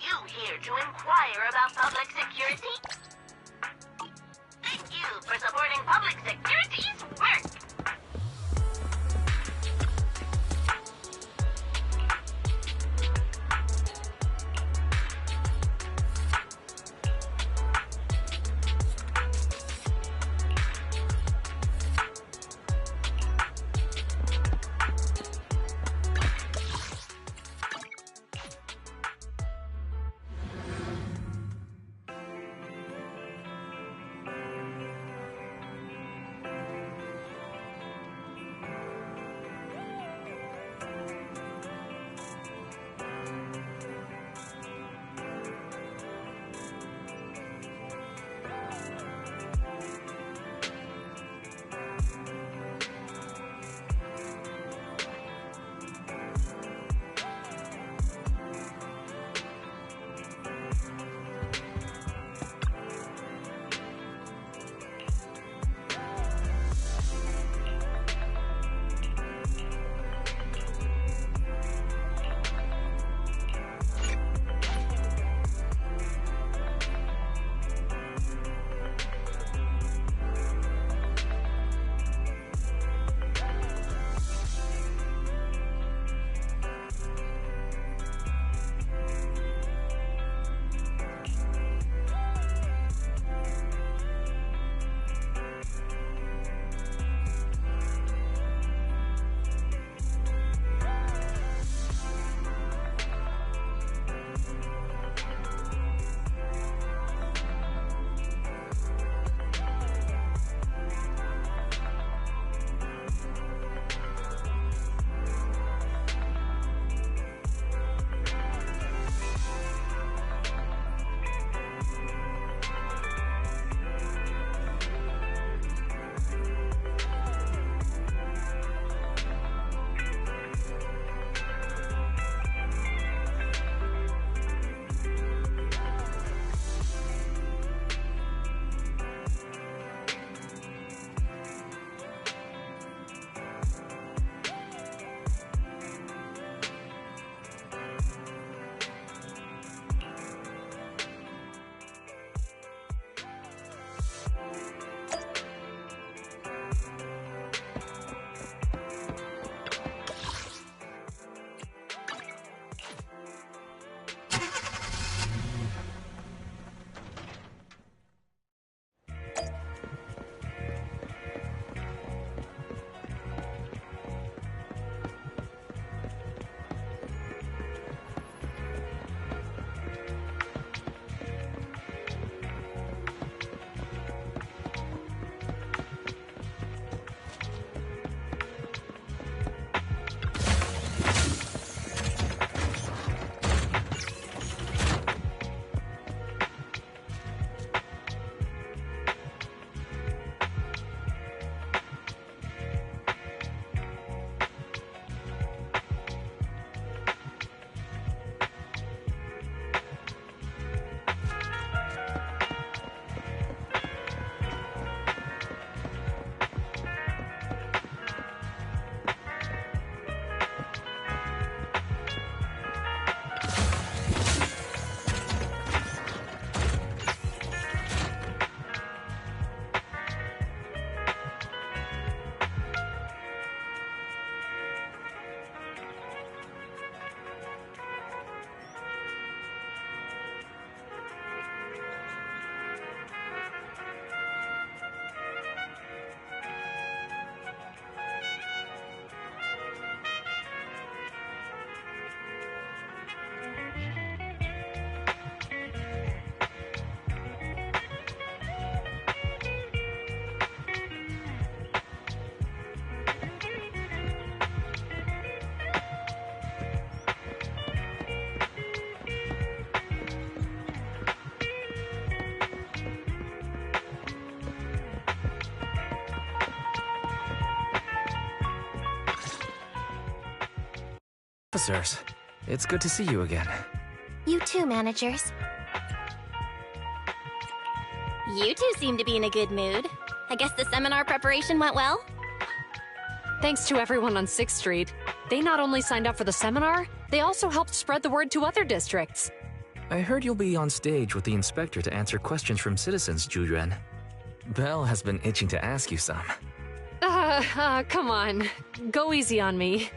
you here to inquire about public security? Thank you for supporting public security's work. Officers, it's good to see you again. You too, managers. You two seem to be in a good mood. I guess the seminar preparation went well? Thanks to everyone on 6th Street. They not only signed up for the seminar, they also helped spread the word to other districts. I heard you'll be on stage with the inspector to answer questions from citizens, Zhu. Belle has been itching to ask you some. Come on. Go easy on me.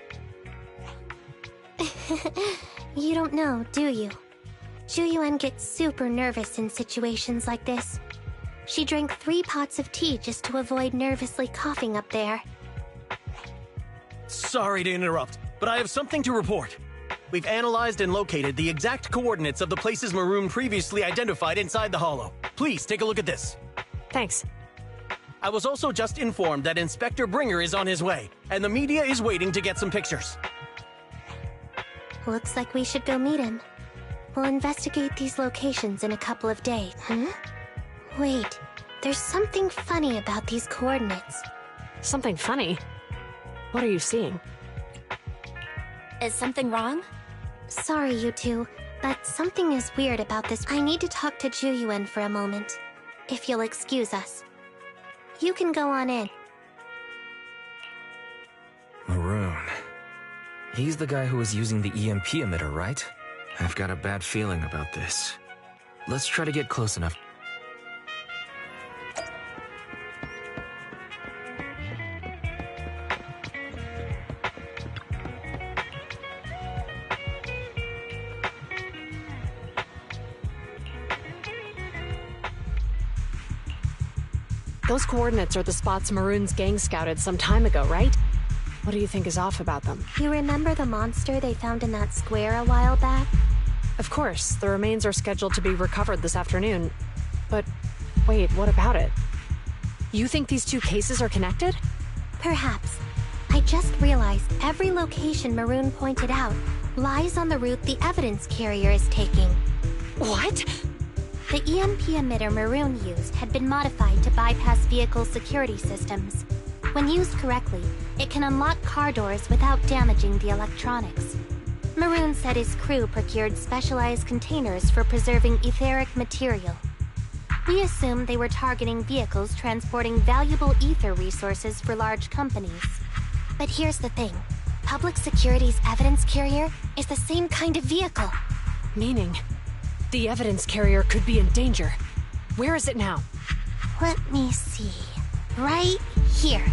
You don't know, do you? Zhu gets super nervous in situations like this. She drank 3 pots of tea just to avoid nervously coughing up there. Sorry to interrupt, but I have something to report. We've analyzed and located the exact coordinates of the places Maroon previously identified inside the hollow. Please take a look at this. Thanks. I was also just informed that Inspector Bringer is on his way, and the media is waiting to get some pictures. Looks like we should go meet him. We'll investigate these locations in a couple of days. Wait, there's something funny about these coordinates. Something funny? What are you seeing? Is something wrong? Sorry, you two, but something is weird about this. I need to talk to Zhu for a moment, if you'll excuse us. You can go on in. Maroon. He's the guy who was using the EMP emitter, right? I've got a bad feeling about this. Let's try to get close enough. Those coordinates are the spots Maroon's gang scouted some time ago, right? What do you think is off about them? You remember the monster they found in that square a while back? Of course, the remains are scheduled to be recovered this afternoon. But wait, what about it? You think these 2 cases are connected? Perhaps. I just realized every location Maroon pointed out lies on the route the evidence carrier is taking. What? The EMP emitter Maroon used had been modified to bypass vehicle security systems. When used correctly, it can unlock car doors without damaging the electronics. Maroon said his crew procured specialized containers for preserving etheric material. We assumed they were targeting vehicles transporting valuable ether resources for large companies. But here's the thing. Public Security's evidence carrier is the same kind of vehicle. Meaning, the evidence carrier could be in danger. Where is it now? Let me see. Right here.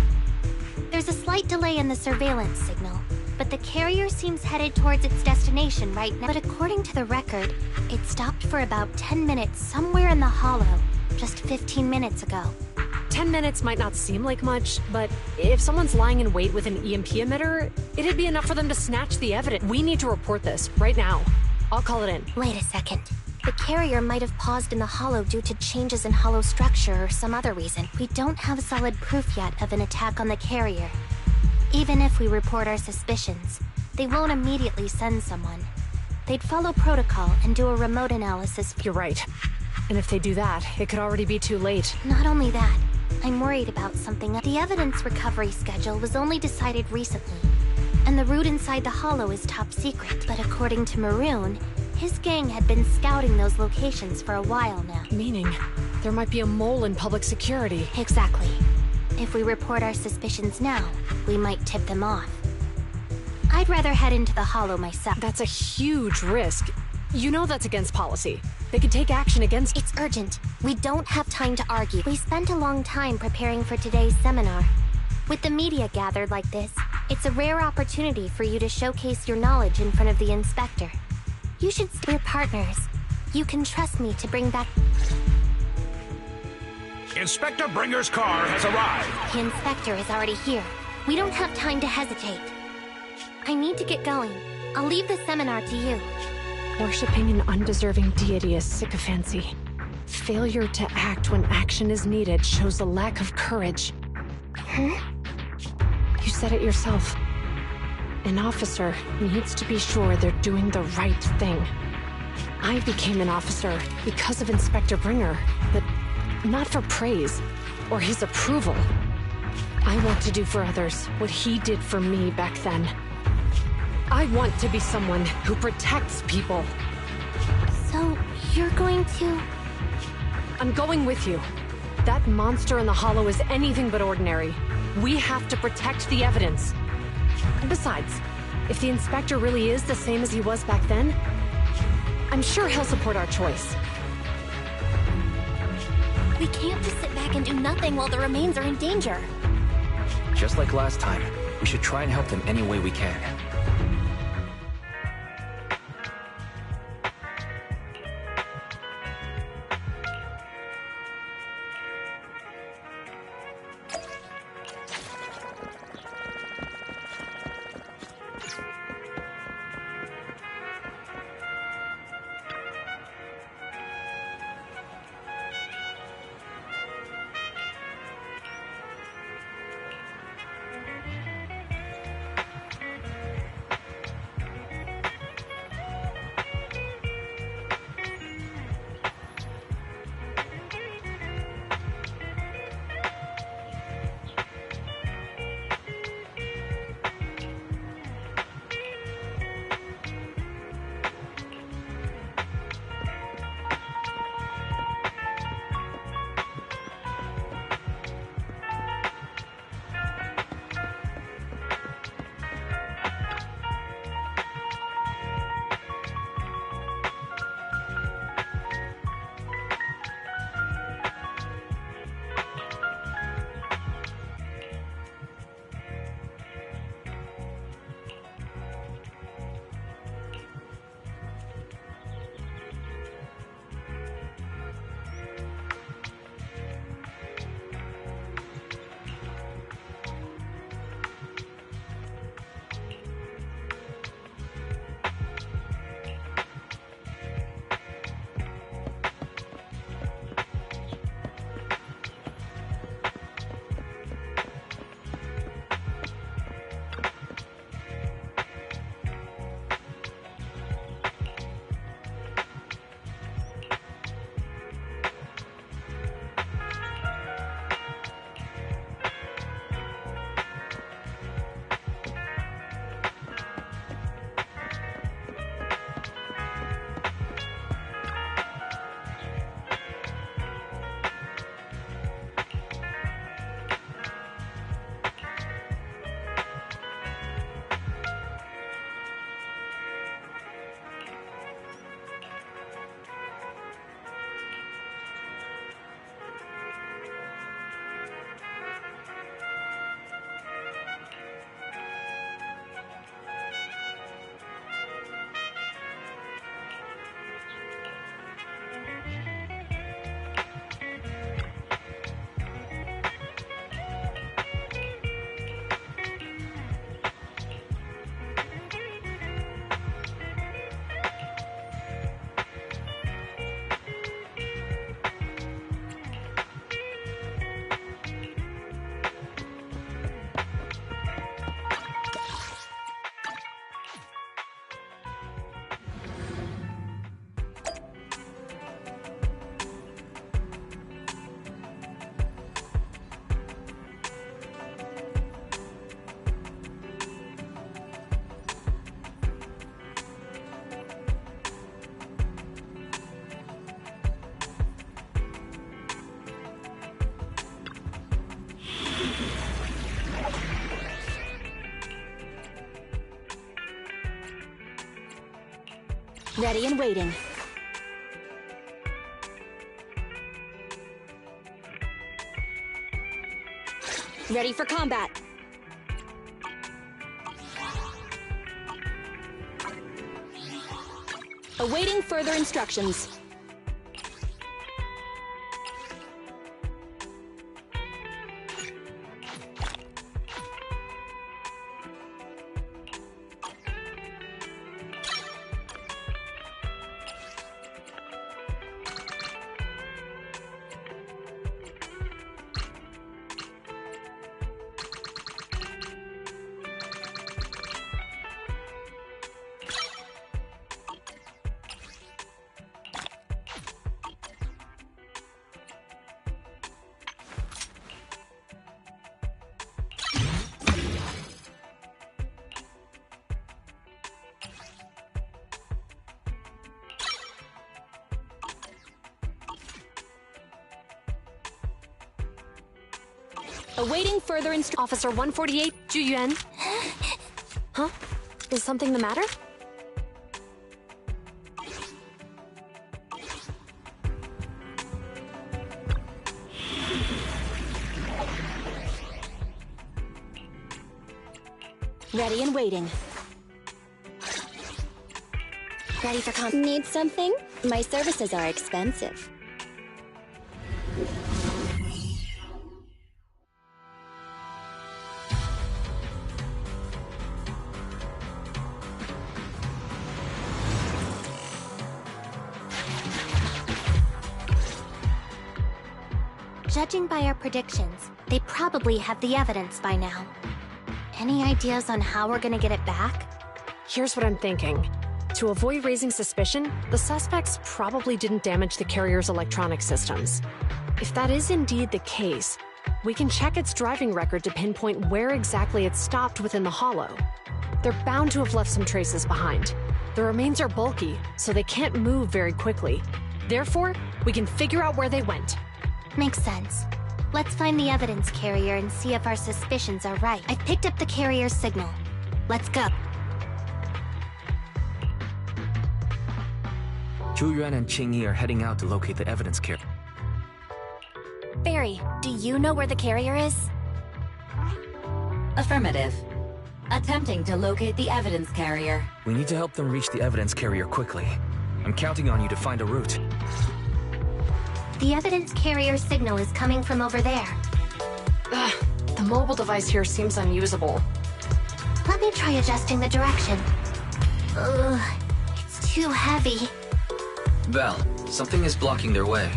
There's a slight delay in the surveillance signal, but the carrier seems headed towards its destination right now. But according to the record, it stopped for about 10 minutes somewhere in the hollow, just 15 minutes ago. 10 minutes might not seem like much, but if someone's lying in wait with an EMP emitter, it'd be enough for them to snatch the evidence. We need to report this, right now. I'll call it in. Wait a second. The carrier might have paused in the hollow due to changes in hollow structure or some other reason. We don't have solid proof yet of an attack on the carrier. Even if we report our suspicions, they won't immediately send someone. They'd follow protocol and do a remote analysis. You're right. And if they do that, it could already be too late. Not only that, I'm worried about something. The evidence recovery schedule was only decided recently, and the route inside the hollow is top secret. But according to Maroon, his gang had been scouting those locations for a while now. Meaning, there might be a mole in public security. Exactly. If we report our suspicions now, we might tip them off. I'd rather head into the hollow myself. That's a huge risk. You know that's against policy. They could take action against— It's urgent. We don't have time to argue. We spent a long time preparing for today's seminar. With the media gathered like this, it's a rare opportunity for you to showcase your knowledge in front of the inspector. You should stay partners. You can trust me to bring back— Inspector Bringer's car has arrived. The inspector is already here. We don't have time to hesitate. I need to get going. I'll leave the seminar to you. Worshipping an undeserving deity is sycophancy. Failure to act when action is needed shows a lack of courage. Huh? You said it yourself. An officer needs to be sure they're doing the right thing. I became an officer because of Inspector Bringer, but not for praise or his approval. I want to do for others what he did for me back then. I want to be someone who protects people. So, you're going to— I'm going with you. That monster in the hollow is anything but ordinary. We have to protect the evidence. Besides, if the inspector really is the same as he was back then, I'm sure he'll support our choice. We can't just sit back and do nothing while the remains are in danger. Just like last time, we should try and help them any way we can. Ready and waiting. Ready for combat. Awaiting further instructions. Awaiting further Officer 148, Zhu Yuan. Huh? Is something the matter? Ready and waiting. Ready for Need something? My services are expensive. Judging by our predictions, they probably have the evidence by now. Any ideas on how we're gonna get it back? Here's what I'm thinking. To avoid raising suspicion, the suspects probably didn't damage the carrier's electronic systems. If that is indeed the case, we can check its driving record to pinpoint where exactly it stopped within the hollow. They're bound to have left some traces behind. The remains are bulky, so they can't move very quickly. Therefore, we can figure out where they went. Makes sense. Let's find the evidence carrier and see if our suspicions are right. I've picked up the carrier's signal. Let's go. Zhu Yuan and Qing Yi are heading out to locate the evidence carrier. Barry, do you know where the carrier is? Affirmative. Attempting to locate the evidence carrier. We need to help them reach the evidence carrier quickly. I'm counting on you to find a route. The evidence carrier signal is coming from over there. The mobile device here seems unusable. Let me try adjusting the direction. Ugh, it's too heavy. Val, something is blocking their way.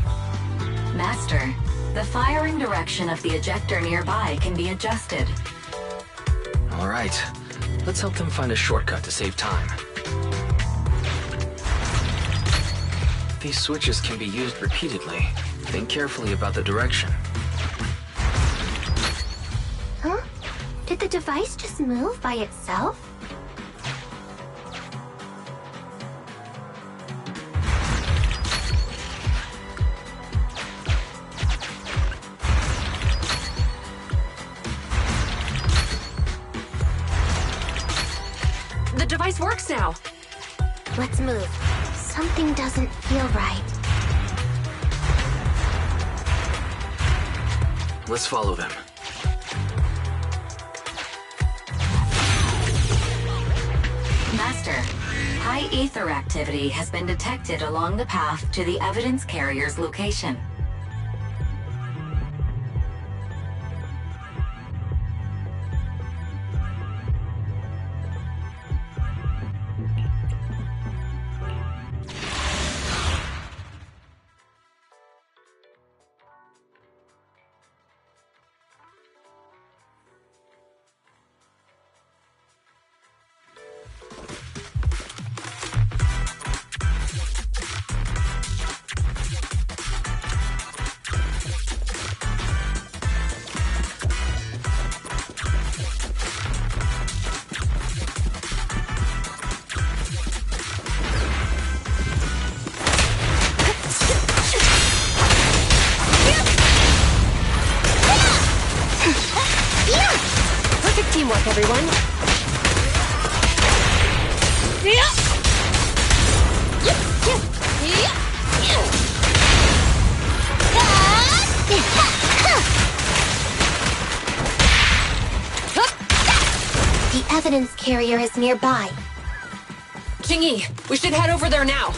Master, the firing direction of the ejector nearby can be adjusted. All right, let's help them find a shortcut to save time. These switches can be used repeatedly. Think carefully about the direction. Huh? Did the device just move by itself? The device works now! Let's move. Something doesn't feel right. Let's follow them. Master, high ether activity has been detected along the path to the evidence carrier's location. Teamwork, everyone. The evidence carrier is nearby. Qing Yi, we should head over there now.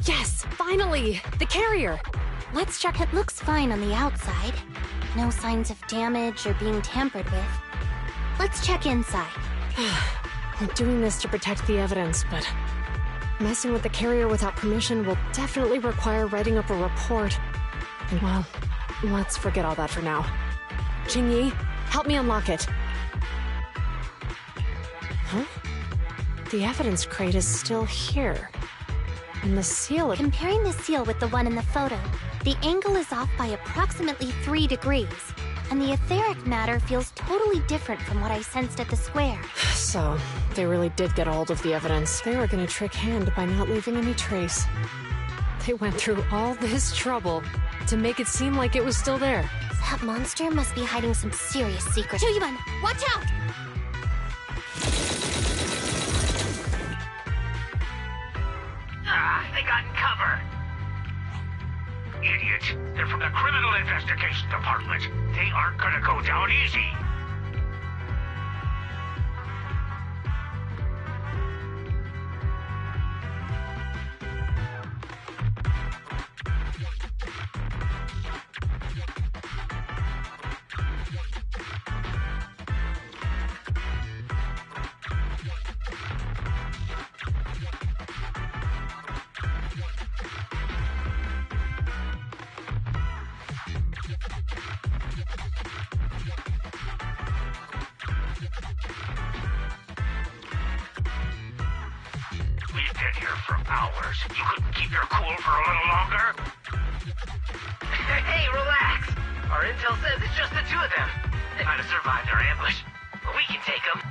Yes, finally! The carrier! Let's check. It looks fine on the outside. No signs of damage or being tampered with. Let's check inside. I'm doing this to protect the evidence, but messing with the carrier without permission will definitely require writing up a report. And well, let's forget all that for now. Qing Yi, help me unlock it. Huh? The evidence crate is still here. And the seal... Comparing the seal with the one in the photo, the angle is off by approximately 3 degrees, and the etheric matter feels totally different from what I sensed at the square. So, they really did get a hold of the evidence. They were gonna trick Hand by not leaving any trace. They went through all this trouble to make it seem like it was still there. That monster must be hiding some serious secret. Zhu Yuan, watch out! once they got cover. Idiot. They're from the Criminal Investigation Department. They aren't gonna go down easy. We've been here for hours. You couldn't keep your cool for a little longer? Hey, relax. Our intel says it's just the two of them. They might have survived our ambush, but we can take them.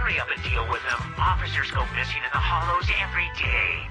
Hurry up and deal with them. Officers go missing in the hollows every day.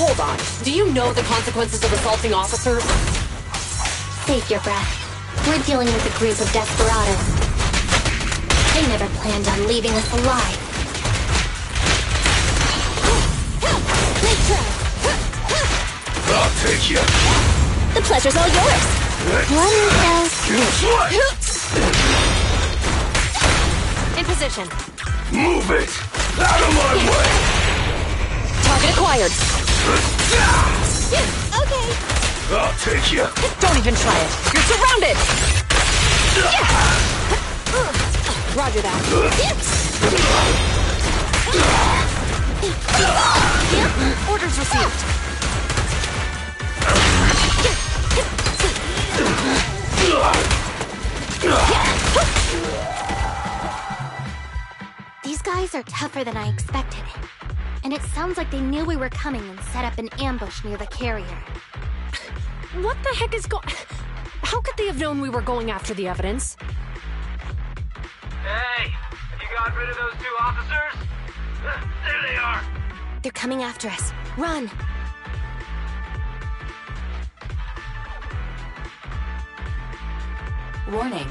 hold on. Do you know the consequences of assaulting officers? Save your breath. We're dealing with a group of desperados. They never planned on leaving us alive. I'll take you. The pleasure's all yours. In position. Move it! Out of my way! Target acquired. Okay. I'll take you. Don't even try it. You're surrounded. Roger that. Orders received. These guys are tougher than I expected. And it sounds like they knew we were coming and set up an ambush near the carrier. What the heck is going... How could they have known we were going after the evidence? Hey, you got rid of those two officers? There they are. They're coming after us. Run! Warning.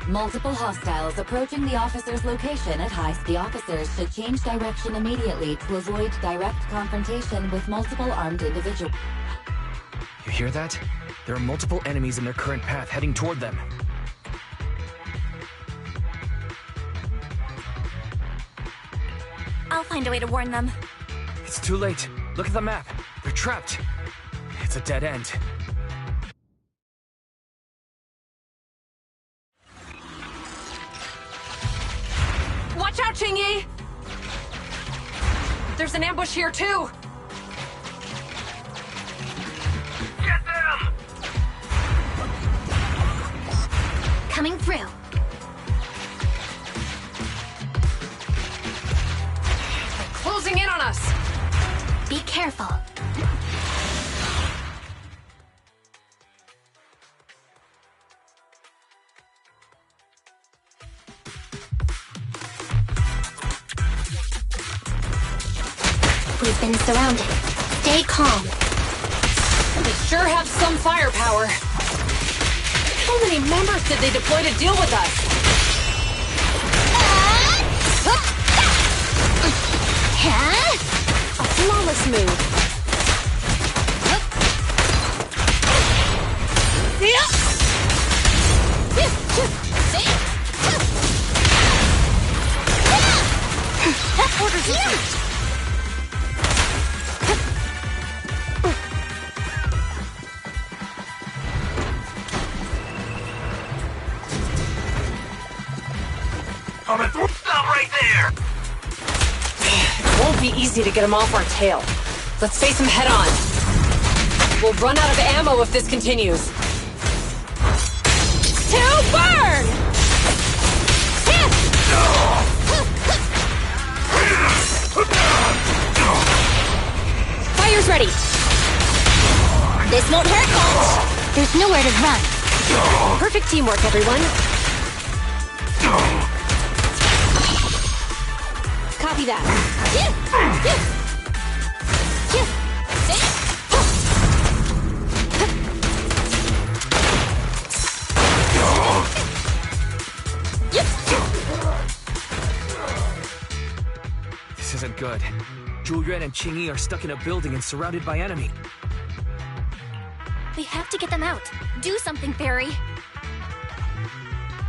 Multiple hostiles approaching the officer's location at high speed. The officers should change direction immediately to avoid direct confrontation with multiple armed individuals. You hear that? There are multiple enemies in their current path heading toward them. I'll find a way to warn them. It's too late. Look at the map. They're trapped. It's a dead end. Watch out, Qingyi! There's an ambush here, too! Get them! Coming through. Closing in on us! Be careful. We've been surrounded. Stay calm. They sure have some firepower. How many members did they deploy to deal with us? A flawless move. Orders received. Stop right there! It won't be easy to get him off our tail. Let's face him head on. We'll run out of ammo if this continues. To burn! Fire's ready. This won't hurt much. There's nowhere to run. Perfect teamwork, everyone. Copy that. This isn't good. Zhu Yuan and Qingyi are stuck in a building and surrounded by enemy. We have to get them out. Do something, Fairy.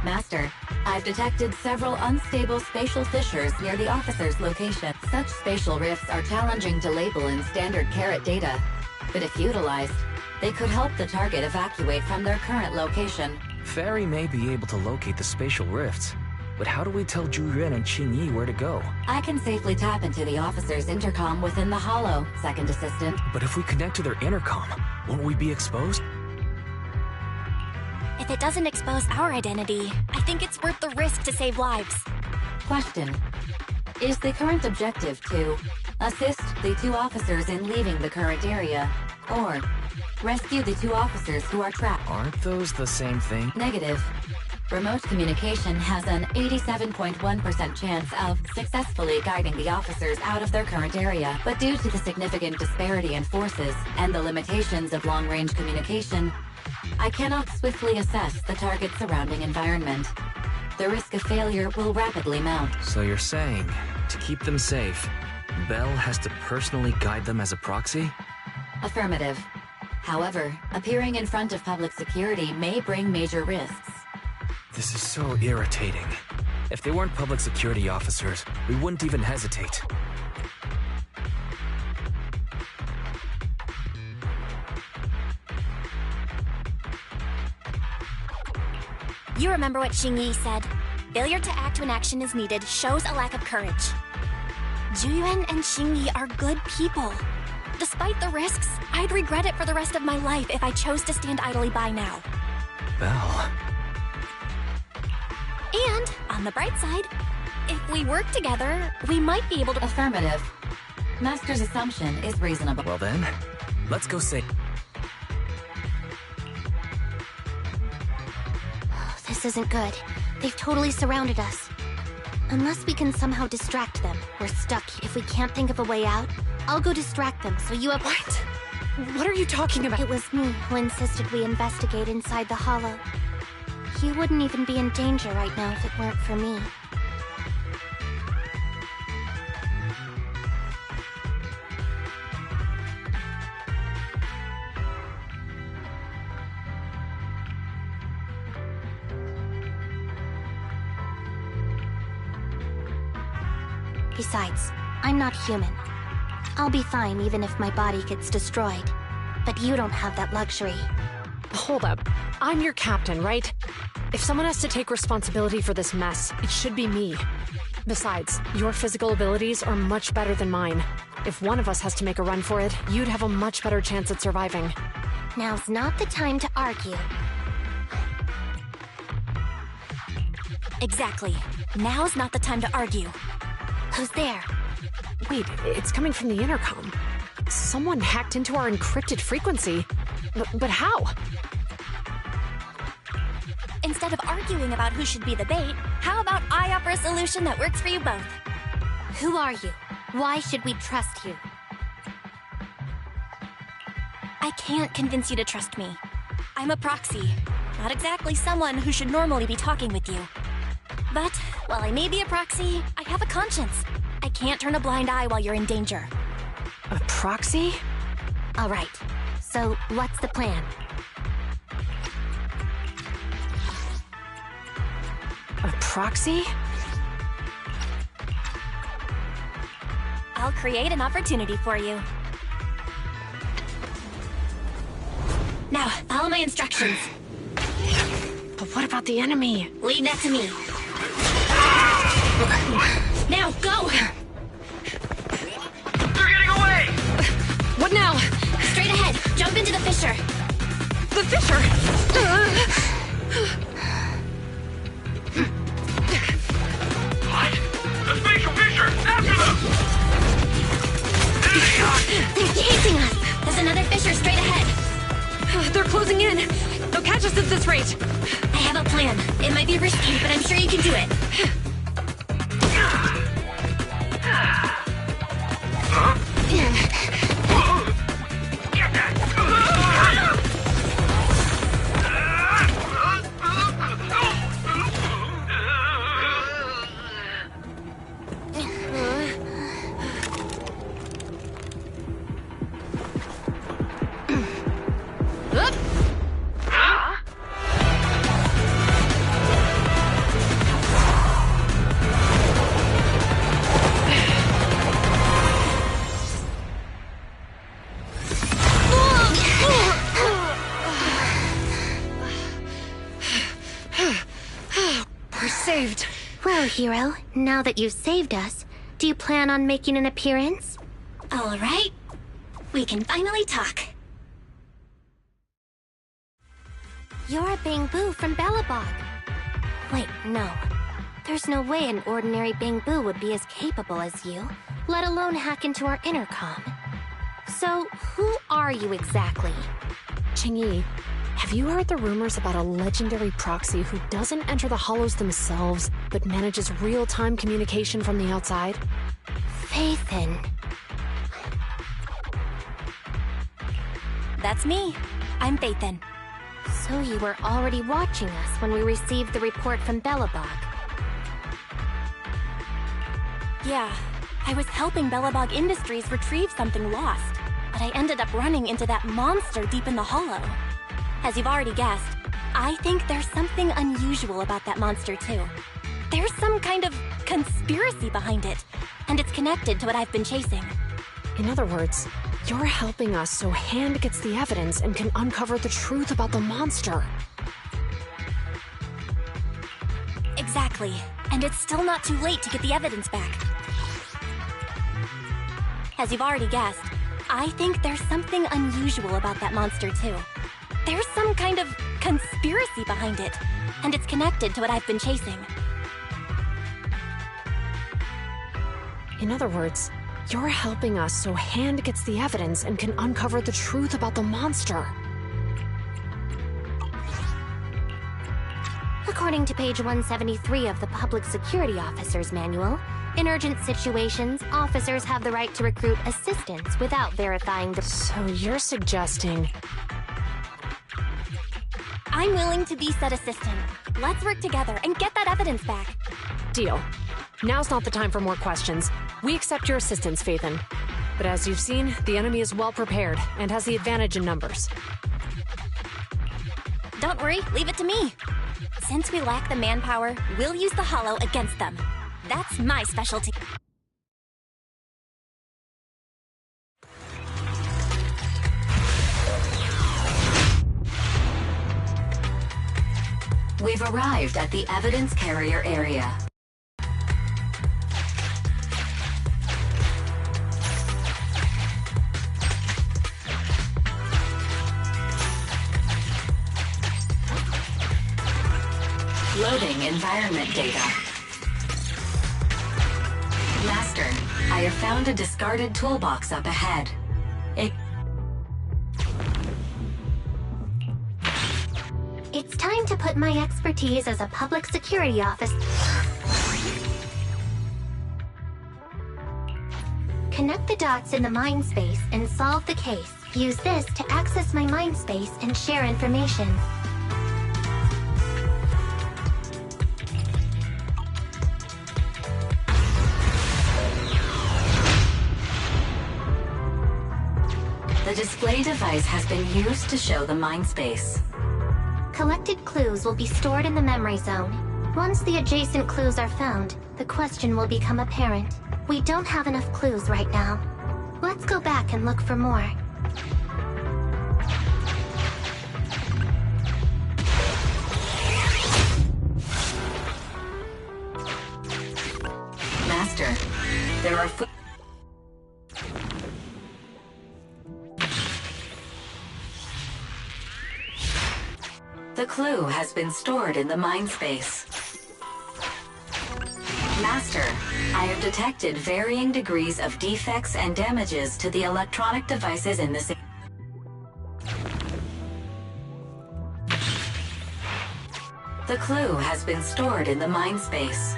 Master, I've detected several unstable spatial fissures near the officer's location. Such spatial rifts are challenging to label in standard carat data, but if utilized, they could help the target evacuate from their current location. Fairy may be able to locate the spatial rifts, but how do we tell Zhu Yuan and Qingyi where to go? I can safely tap into the officer's intercom within the hollow, Second Assistant. But if we connect to their intercom, won't we be exposed? If it doesn't expose our identity, I think it's worth the risk to save lives. Question. Is the current objective to assist the two officers in leaving the current area, or rescue the two officers who are trapped? Aren't those the same thing? Negative. Remote communication has an 87.1% chance of successfully guiding the officers out of their current area, but due to the significant disparity in forces and the limitations of long-range communication, I cannot swiftly assess the target's surrounding environment. The risk of failure will rapidly mount. So you're saying, to keep them safe, Bell has to personally guide them as a proxy? Affirmative. However, appearing in front of public security may bring major risks. This is so irritating. If they weren't public security officers, we wouldn't even hesitate. You remember what Xingyi said? Failure to act when action is needed shows a lack of courage. Juyuan and Xingyi are good people. Despite the risks, I'd regret it for the rest of my life if I chose to stand idly by now. Bell. And, on the bright side, if we work together, we might be able to— Affirmative. Master's assumption is reasonable. Well then, let's go say— This isn't good. They've totally surrounded us. Unless we can somehow distract them, we're stuck. If we can't think of a way out, I'll go distract them, so you have— What? What are you talking about? It was me who insisted we investigate inside the hollow. You wouldn't even be in danger right now if it weren't for me. Besides, I'm not human. I'll be fine even if my body gets destroyed. But you don't have that luxury. Hold up. I'm your captain, right? If someone has to take responsibility for this mess, it should be me. Besides, your physical abilities are much better than mine. If one of us has to make a run for it, you'd have a much better chance at surviving. Now's not the time to argue. Exactly. Now's not the time to argue. Who's there? Wait, it's coming from the intercom. Someone hacked into our encrypted frequency. But how? Instead of arguing about who should be the bait, how about I offer a solution that works for you both? Who are you? Why should we trust you? I can't convince you to trust me. I'm a proxy. Not exactly someone who should normally be talking with you. But, while I may be a proxy, I have a conscience. I can't turn a blind eye while you're in danger. A proxy? All right. So, what's the plan? A proxy? I'll create an opportunity for you. Now, follow my instructions. But what about the enemy? Leave that to me. Now, go! They're getting away! What now? Straight ahead. Jump into the fissure. The fissure! What? The spatial fissure! After them! They're chasing us! There's another fissure straight ahead. They're closing in. They'll catch us at this rate. I have a plan. It might be risky, but I'm sure you can do it. Get that! We're saved. Well, hero, now that you've saved us, do you plan on making an appearance? All right. We can finally talk. You're a Bangbu from Bellabog. Wait, no. There's no way an ordinary Bangbu would be as capable as you, let alone hack into our intercom. So, who are you exactly? Qingyi, have you heard the rumors about a legendary proxy who doesn't enter the hollows themselves, but manages real-time communication from the outside? Faithin. That's me. I'm Faithin. So you were already watching us when we received the report from Belobog. Yeah, I was helping Belobog Industries retrieve something lost, but I ended up running into that monster deep in the hollow. As you've already guessed, I think there's something unusual about that monster too. There's some kind of conspiracy behind it, and it's connected to what I've been chasing. In other words, you're helping us so Hand gets the evidence and can uncover the truth about the monster. Exactly, and it's still not too late to get the evidence back. As you've already guessed, I think there's something unusual about that monster too. There's some kind of conspiracy behind it, and it's connected to what I've been chasing. In other words, you're helping us so Hand gets the evidence and can uncover the truth about the monster. According to page 173 of the Public Security Officer's Manual, in urgent situations, officers have the right to recruit assistants without verifying the... So you're suggesting... I'm willing to be said assistant. Let's work together and get that evidence back. Deal. Now's not the time for more questions. We accept your assistance, Faithin. But as you've seen, the enemy is well prepared and has the advantage in numbers. Don't worry, leave it to me. Since we lack the manpower, we'll use the hollow against them. That's my specialty. We've arrived at the evidence carrier area. Loading environment data. Master, I have found a discarded toolbox up ahead. It's time to put my expertise as a public security officer. Connect the dots in the mind space and solve the case. Use this to access my mind space and share information. The display device has been used to show the mind space. Collected clues will be stored in the memory zone. Once the adjacent clues are found, the question will become apparent. We don't have enough clues right now. Let's go back and look for more. Master, there are The clue has been stored in the mind space. Master, I have detected varying degrees of defects and damages to the electronic devices in this. The clue has been stored in the mind space.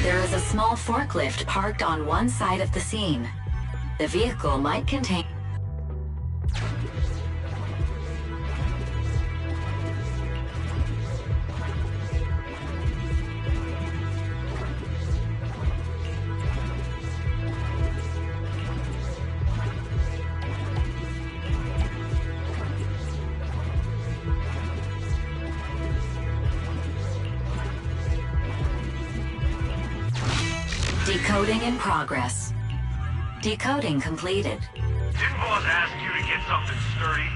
There is a small forklift parked on one side of the scene. The vehicle might contain... Decoding in progress. Decoding completed. Didn't boss ask you to get something sturdy?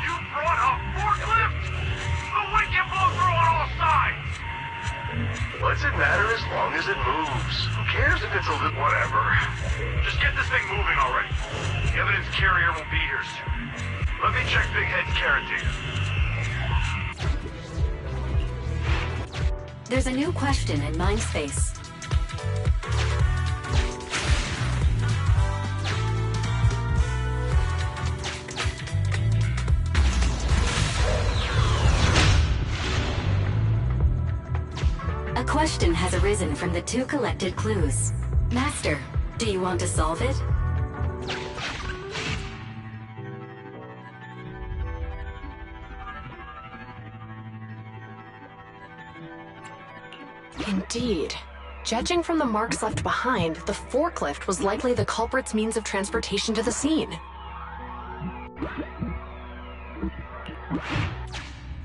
You brought a forklift? The wind can blow through on all sides! What's it matter as long as it moves? Who cares if it's a little whatever? Just get this thing moving already. The evidence carrier will be here soon. Let me check Big Head's carrot data. There's a new question in Mindspace. A question has arisen from the 2 collected clues. Master, do you want to solve it? Indeed. Judging from the marks left behind, the forklift was likely the culprit's means of transportation to the scene.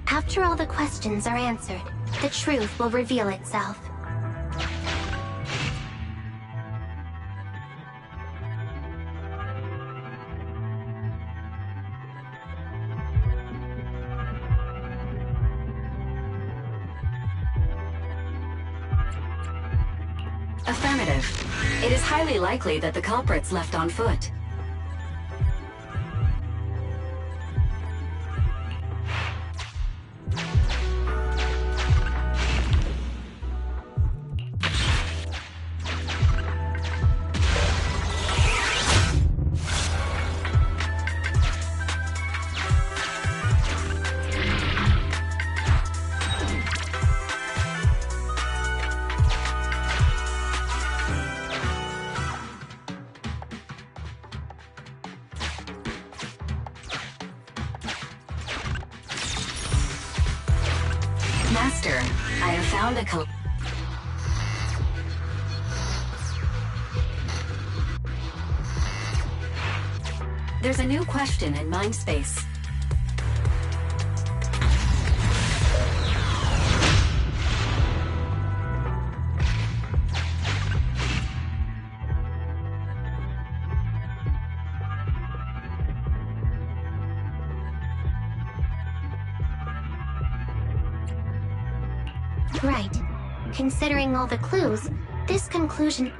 After all the questions are answered, the truth will reveal itself. Affirmative. It is highly likely that the culprit's left on foot. Master, I have found a There's a new question in Mindspace. Right. Considering all the clues, this conclusion...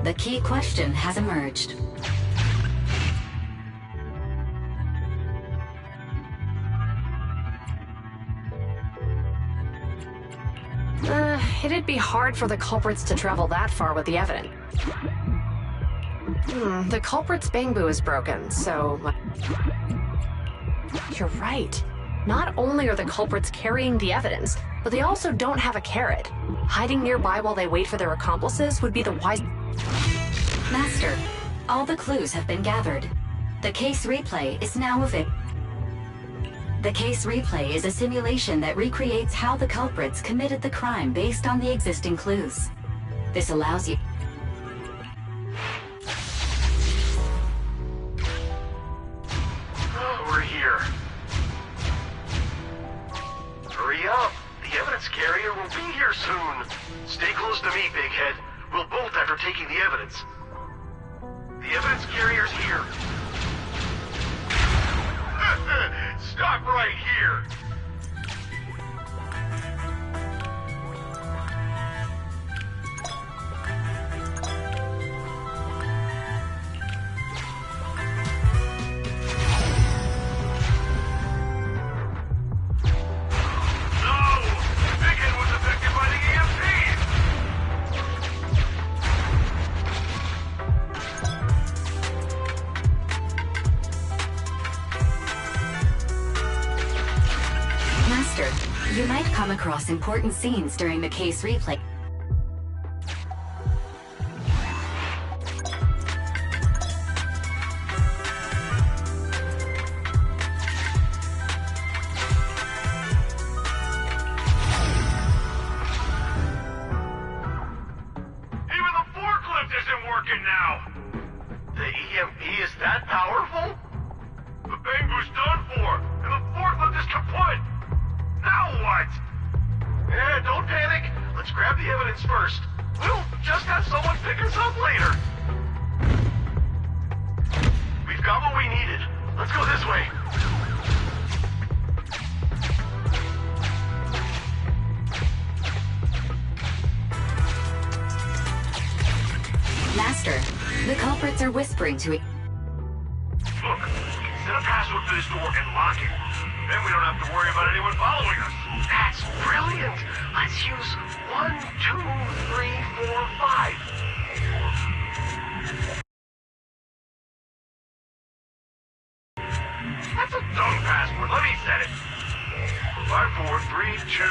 The key question has emerged. It'd be hard for the culprits to travel that far with the evidence. The culprit's bamboo is broken, so... You're right. Not only are the culprits carrying the evidence, but they also don't have a carrot. Hiding nearby while they wait for their accomplices would be the wise... Master, all the clues have been gathered. The case replay is now available. The case replay is a simulation that recreates how the culprits committed the crime based on the existing clues. This allows you... We're here. Hurry up! The evidence carrier will be here soon. Stay close to me, Big Head. We'll bolt after taking the evidence. The evidence carrier's here. Stop right here! You might come across important scenes during the case replay. Even the forklift isn't working now! The EMP is that powerful? The bamboo's done for, and the forklift is kaput! Now what? Don't panic. Let's grab the evidence first. We'll just have someone pick us up later. We've got what we needed. Let's go this way. Master, the culprits are whispering to it. Look, set a password for this door and lock it. Then we don't have to worry about anyone following us. That's brilliant. Let's use 1, 2, 3, 4, 5. That's a dumb password. Let me set it. 5, 4, 3, 2,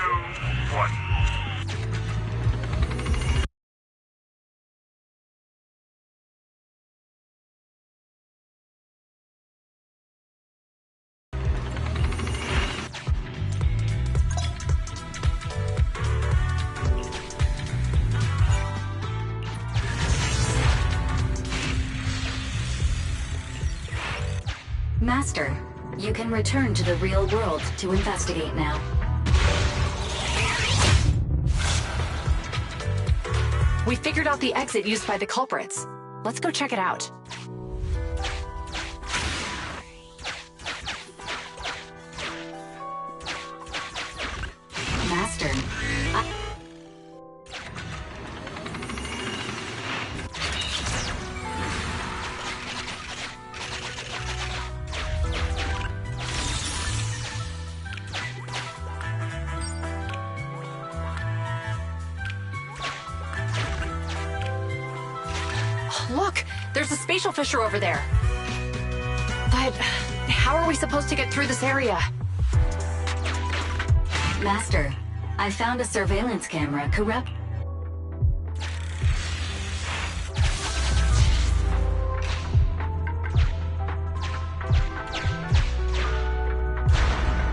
1. Master, you can return to the real world to investigate now. We figured out the exit used by the culprits. Let's go check it out. Master, Look! There's a spatial fissure over there. But how are we supposed to get through this area? Master, I found a surveillance camera corrupt.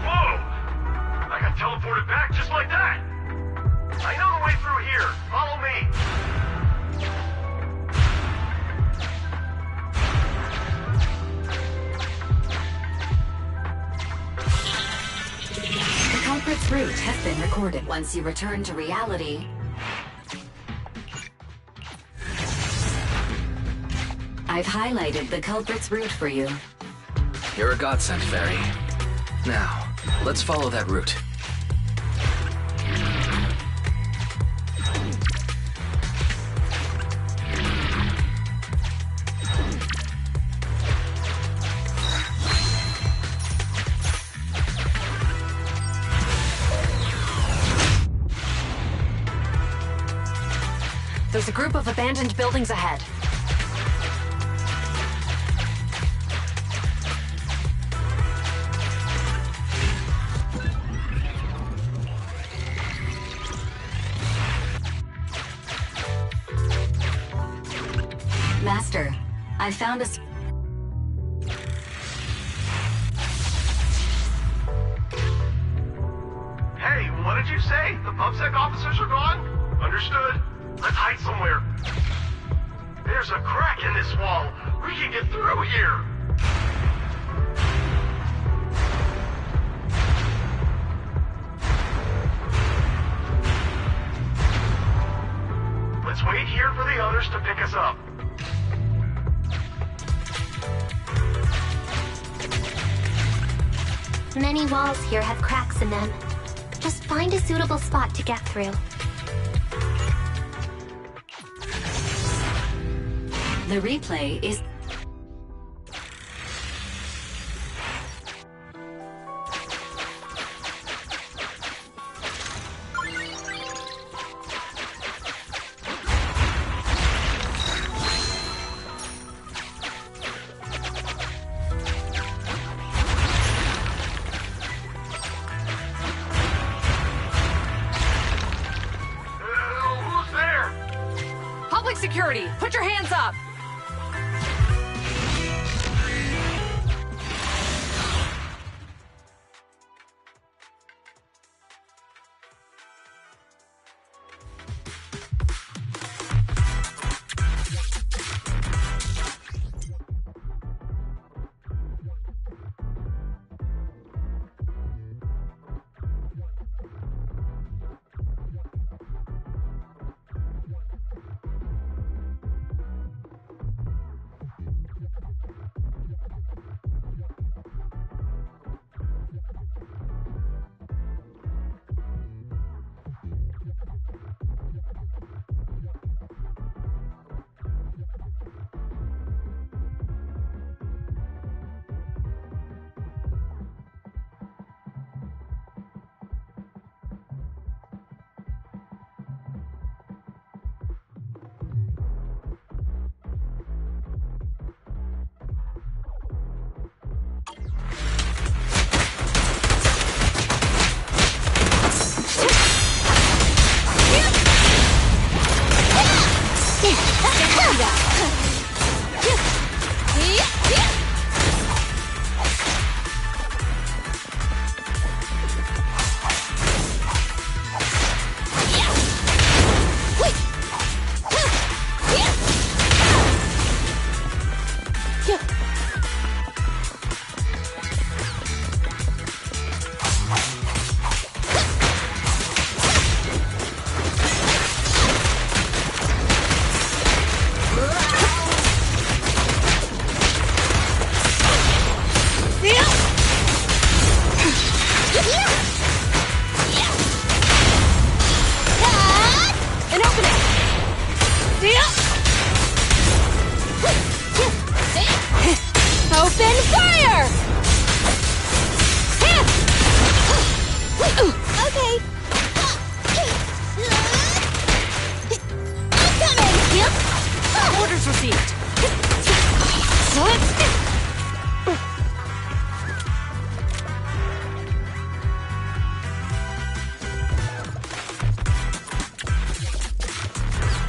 Whoa! I got teleported back just like that. I know the way through here. Follow me. The culprit's route has been recorded. Once you return to reality, I've highlighted the culprit's route for you. You're a godsend, Fairy. Now, let's follow that route. There's a group of abandoned buildings ahead. Master, I found a... Hey, what did you say? The PubSec officers are gone? Understood. Let's hide somewhere. There's a crack in this wall. We can get through here. Let's wait here for the others to pick us up. Many walls here have cracks in them. Just find a suitable spot to get through. The replay is... Who's there? Public security, put your hands up! see that. Open fire! Okay. I'm coming! Orders received.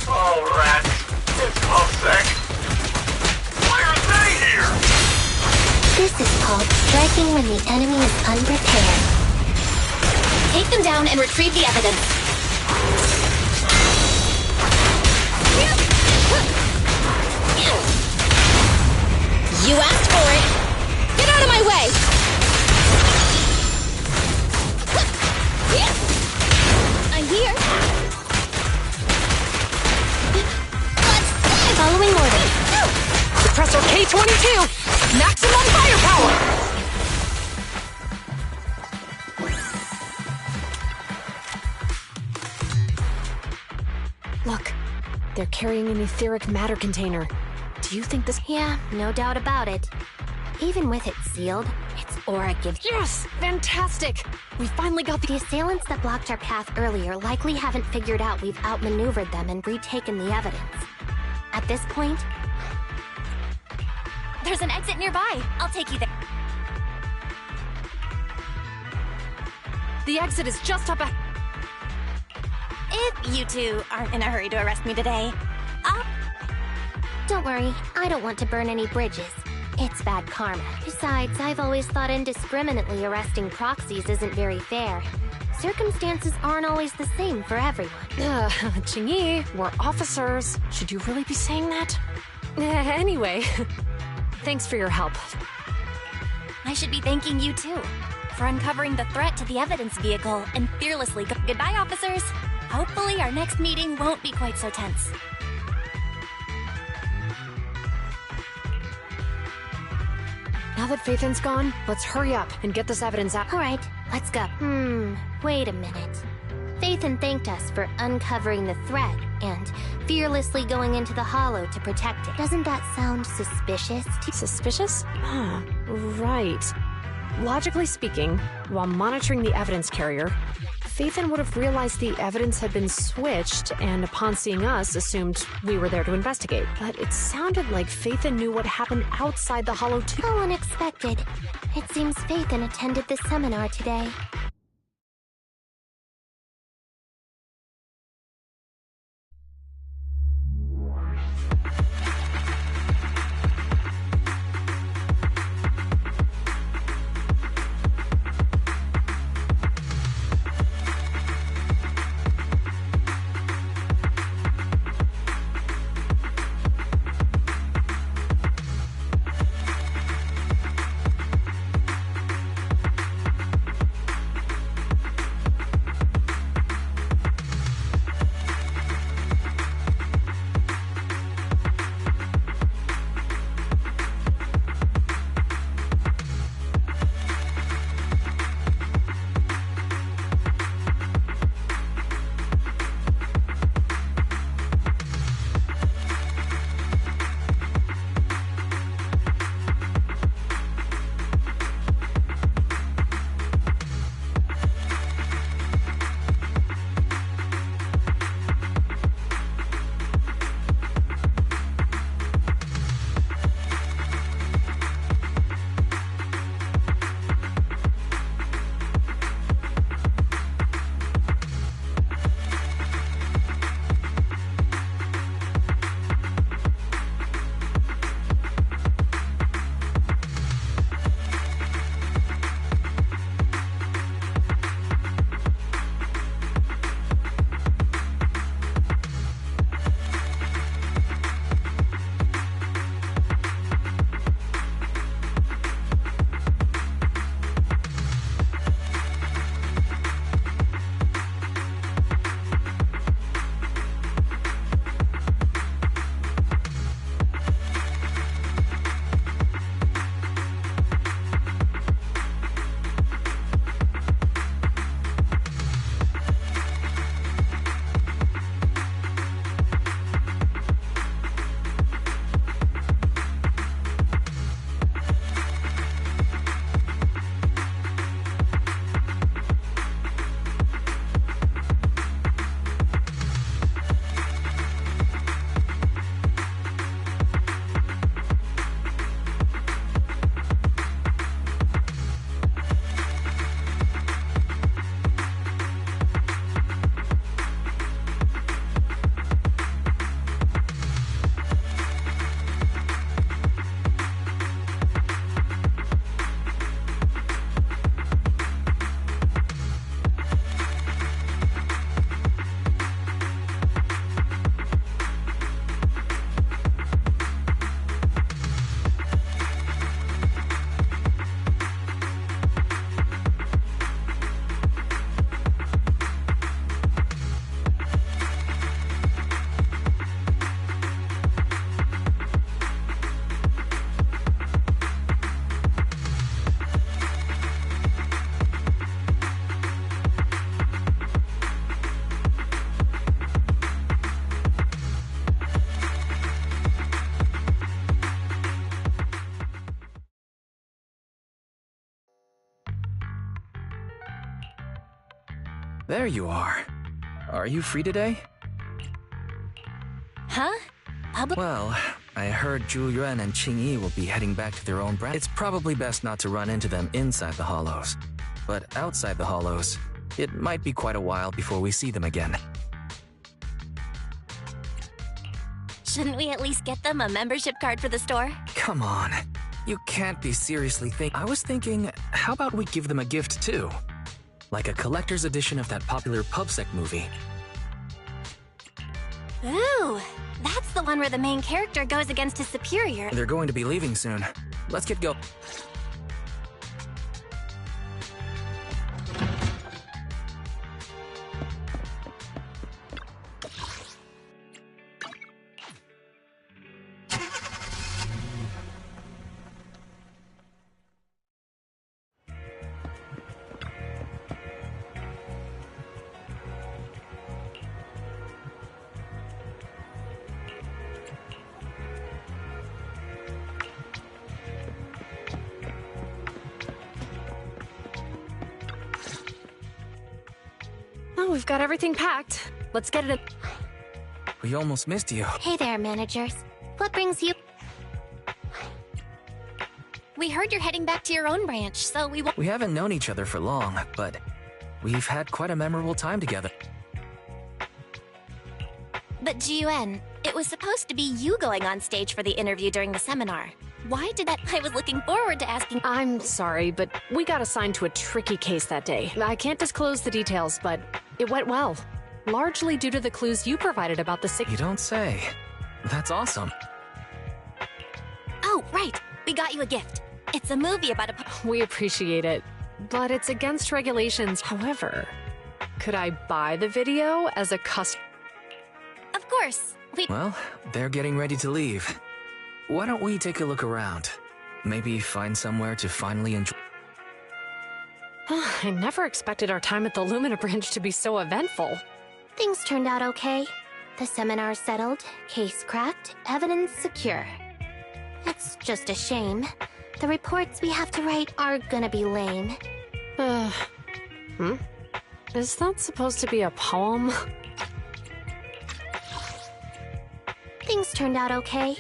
Oh, rats. It's Puffsec. Why are they here? This is called striking when the enemy is unprepared. Take them down and retrieve the evidence. You asked for it. Get out of my way! I'm here. Following order. Suppressor K-22! Maximum firepower! Look, they're carrying an etheric matter container. Do you think this— Yeah, no doubt about it. Even with it sealed, its aura gives— Yes! Fantastic! We finally got The assailants that blocked our path earlier likely haven't figured out we've outmaneuvered them and retaken the evidence. At this point, There's an exit nearby. I'll take you there. The exit is just up ahead. If you two aren't in a hurry to arrest me today, don't worry, I don't want to burn any bridges. It's bad karma. Besides, I've always thought indiscriminately arresting proxies isn't very fair. Circumstances aren't always the same for everyone. Qingyi, we're officers. Should you really be saying that? Anyway, thanks for your help. I should be thanking you too for uncovering the threat to the evidence vehicle and fearlessly goodbye, officers. Hopefully our next meeting won't be quite so tense. Now that Phaethan's gone, let's hurry up and get this evidence out. All right, let's go. Wait a minute. Phaethan thanked us for uncovering the threat and fearlessly going into the Hollow to protect it. Doesn't that sound suspicious? Suspicious? Right. Logically speaking, while monitoring the evidence carrier, Phaethan would have realized the evidence had been switched and upon seeing us assumed we were there to investigate. But it sounded like Phaethan knew what happened outside the Hollow too. How unexpected. It seems Phaethan attended the seminar today. There you are. Are you free today? Huh? Well, I heard Zhu Yuan and Qing Yi will be heading back to their own branch. It's probably best not to run into them inside the Hollows. But outside the Hollows, it might be quite a while before we see them again. Shouldn't we at least get them a membership card for the store? Come on. You can't be seriously I was thinking, how about we give them a gift too? Like a collector's edition of that popular PubSec movie. Ooh, that's the one where the main character goes against his superior. They're going to be leaving soon. Let's get going. Oh, we've got everything packed. Let's get it in. We almost missed you. Hey there, managers. What brings you? We heard you're heading back to your own branch, so we won't. We haven't known each other for long, but we've had quite a memorable time together. But Ji-Yuan, it was supposed to be you going on stage for the interview during the seminar. Why did that? I was looking forward to asking. I'm sorry, but we got assigned to a tricky case that day. I can't disclose the details, but it went well. Largely due to the clues you provided about the sick. You don't say. That's awesome. Oh, right. We got you a gift. It's a movie about a. We appreciate it, but it's against regulations. However, could I buy the video as a custom? Of course. Well, they're getting ready to leave. Why don't we take a look around? Maybe find somewhere to finally enjoy. I never expected our time at the Lumina branch to be so eventful. Things turned out okay. The seminar settled, case cracked, evidence secure. It's just a shame. The reports we have to write are gonna be lame. Is that supposed to be a poem? Things turned out okay.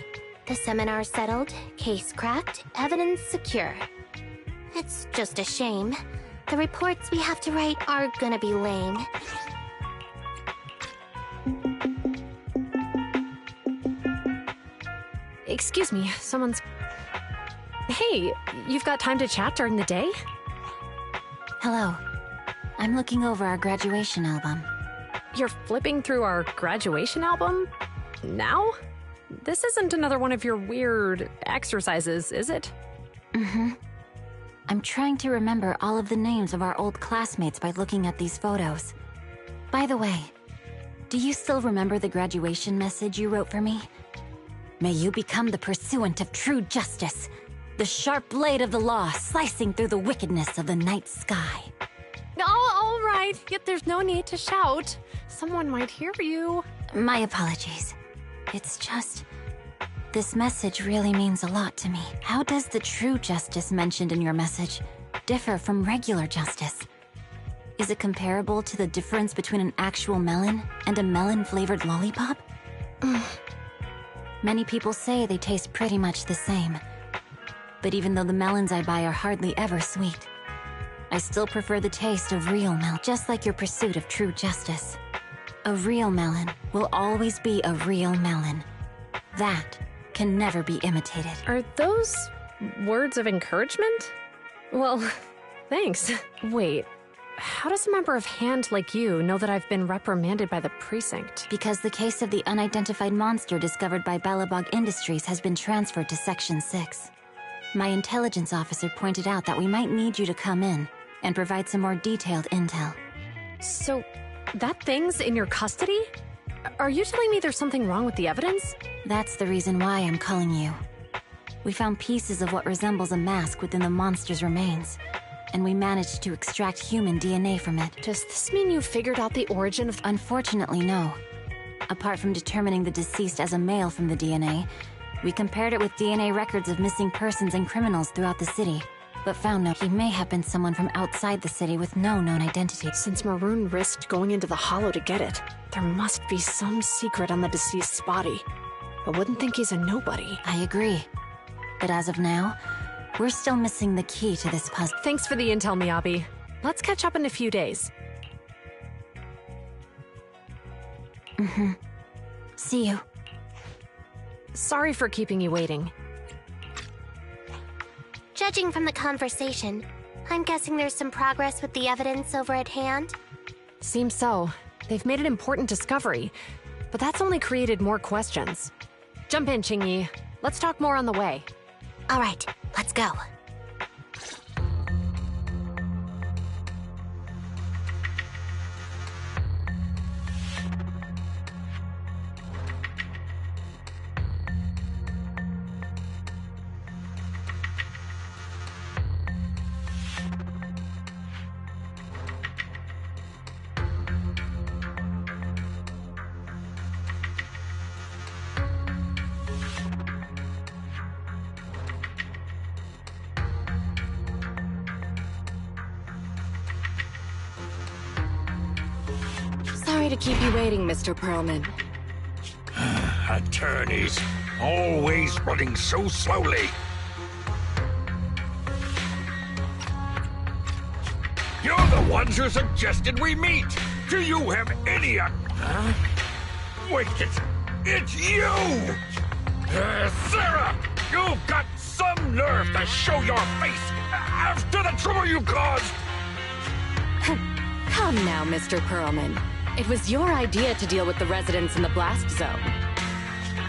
The seminar settled, case cracked, evidence secure. It's just a shame. The reports we have to write are gonna be lame. Excuse me, someone's... Hey, you've got time to chat during the day? Hello. I'm looking over our graduation album. You're flipping through our graduation album? Now? This isn't another one of your weird exercises, is it? I'm trying to remember all of the names of our old classmates by looking at these photos. By the way, do you still remember the graduation message you wrote for me? May you become the pursuant of true justice, the sharp blade of the law slicing through the wickedness of the night sky. Oh, all right, yet there's no need to shout. Someone might hear you. My apologies. It's just... this message really means a lot to me. How does the true justice mentioned in your message differ from regular justice? Is it comparable to the difference between an actual melon and a melon-flavored lollipop? Many people say they taste pretty much the same. But even though the melons I buy are hardly ever sweet, I still prefer the taste of real melon, just like your pursuit of true justice. A real melon will always be a real melon. That can never be imitated. Are those words of encouragement? Well, thanks. Wait, how does a member of HAND like you know that I've been reprimanded by the precinct? Because the case of the unidentified monster discovered by Balabog Industries has been transferred to Section 6. My intelligence officer pointed out that we might need you to come in and provide some more detailed intel. So, that thing's in your custody? Are you telling me there's something wrong with the evidence? That's the reason why I'm calling you. We found pieces of what resembles a mask within the monster's remains, and we managed to extract human DNA from it. Does this mean you figured out the origin of... Unfortunately, no. Apart from determining the deceased as a male from the DNA, we compared it with DNA records of missing persons and criminals throughout the city. but found no. He may have been someone from outside the city with no known identity. Since Maroon risked going into the Hollow to get it, there must be some secret on the deceased's body. I wouldn't think he's a nobody. I agree. But as of now, we're still missing the key to this puzzle. Thanks for the intel, Miyabi. Let's catch up in a few days. See you. Sorry for keeping you waiting. Judging from the conversation, I'm guessing there's some progress with the evidence over at hand? Seems so. They've made an important discovery, but that's only created more questions. Jump in, Qingyi. Let's talk more on the way. All right, let's go. Sorry to keep you waiting, Mr. Perlman. Attorneys, always running so slowly. You're the ones who suggested we meet. Do you have any... Wait, it's you! Sarah! You've got some nerve to show your face after the trouble you caused! Come now, Mr. Perlman. It was your idea to deal with the residents in the blast zone.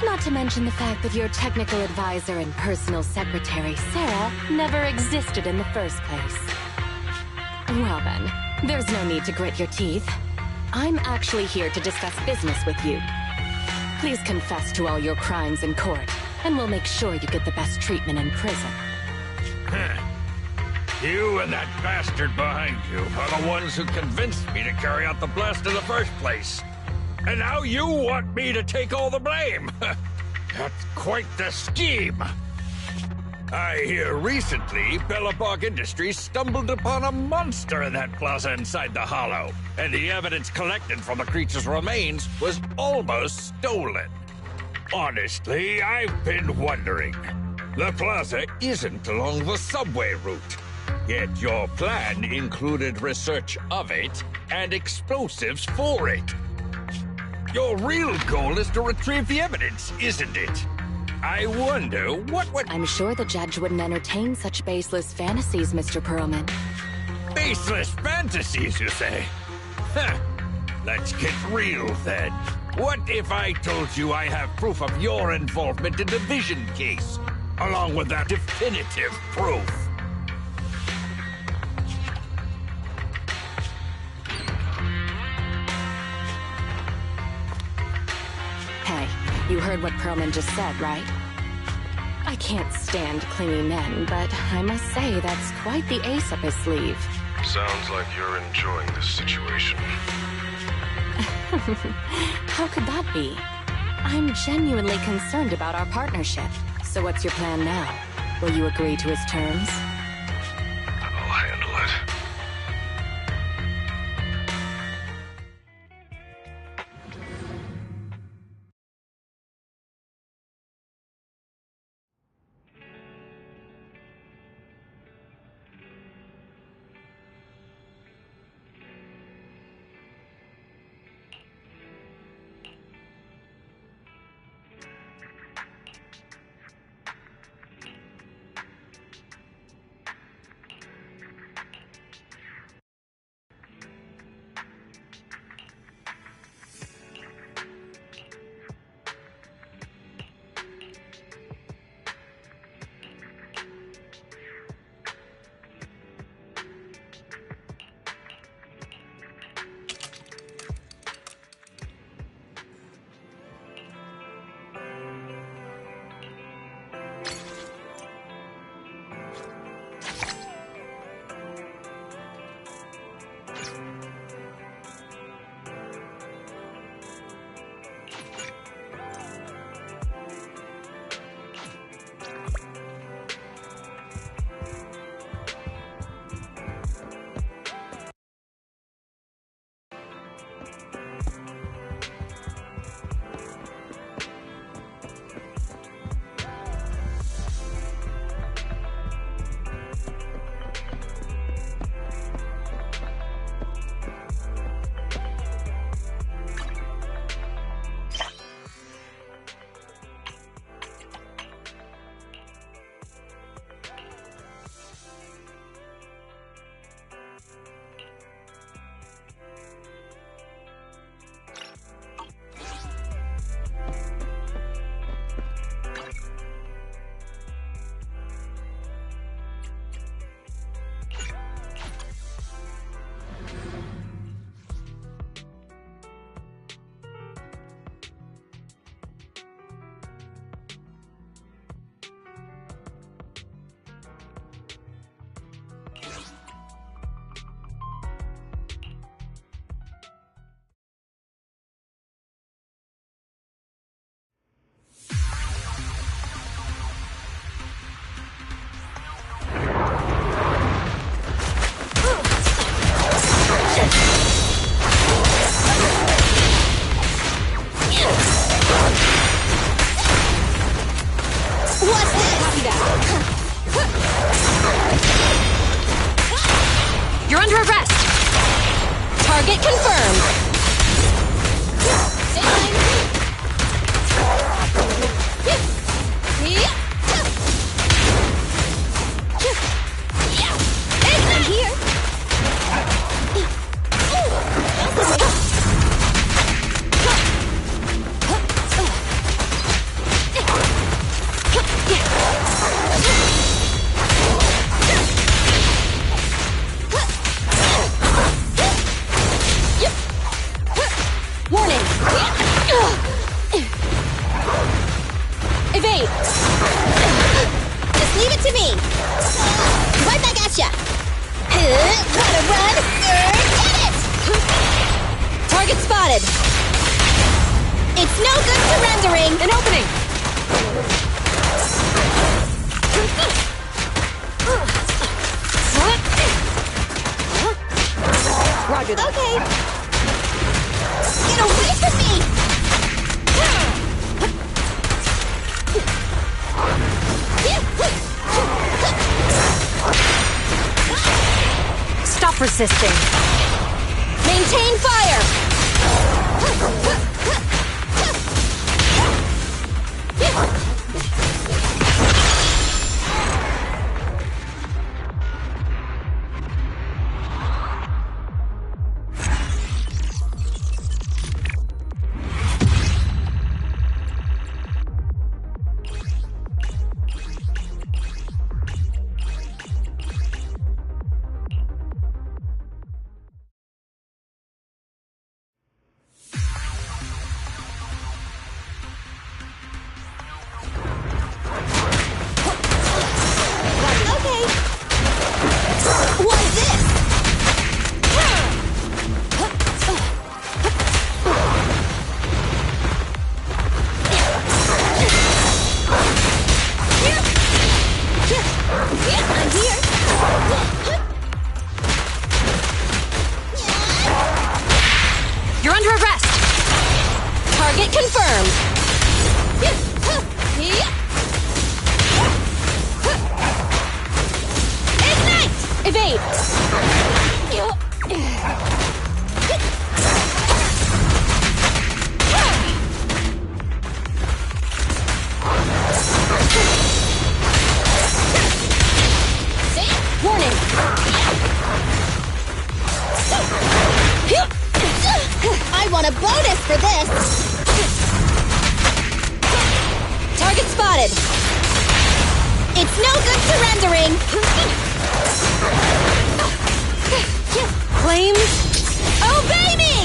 Not to mention the fact that your technical advisor and personal secretary, Sarah, never existed in the first place. Well then, there's no need to grit your teeth. I'm actually here to discuss business with you. Please confess to all your crimes in court, and we'll make sure you get the best treatment in prison. You and that bastard behind you are the ones who convinced me to carry out the blast in the first place. And now you want me to take all the blame. That's quite the scheme. I hear recently Bellabog Industries stumbled upon a monster in that plaza inside the Hollow, and the evidence collected from the creature's remains was almost stolen. Honestly, I've been wondering. The plaza isn't along the subway route. Yet your plan included research of it and explosives for it. Your real goal is to retrieve the evidence, isn't it? I wonder what would... I'm sure the judge wouldn't entertain such baseless fantasies, Mr. Perlman. Baseless fantasies, you say? Huh. Let's get real, then. What if I told you I have proof of your involvement in the Vision case, along with that definitive proof? Hey, you heard what Perlman just said, right? I can't stand clingy men, but I must say that's quite the ace up his sleeve. Sounds like you're enjoying this situation. How could that be? I'm genuinely concerned about our partnership. So what's your plan now? Will you agree to his terms? I'll handle it. me! Right back at ya! Gotta run! Get it! Target spotted! It's no good surrendering! An opening! Roger that. Okay. Get away from me! Stop resisting. Maintain fire! You're under arrest! Target confirmed! Ignite! Evade! Warning! I want a bonus for this! Target spotted! It's no good surrendering! Flames? Obey me!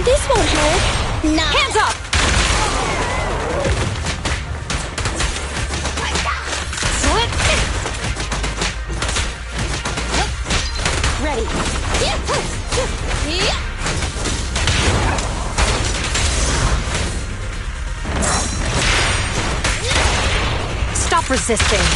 This won't hurt. Nah. Hands up! Ready. Stop resisting.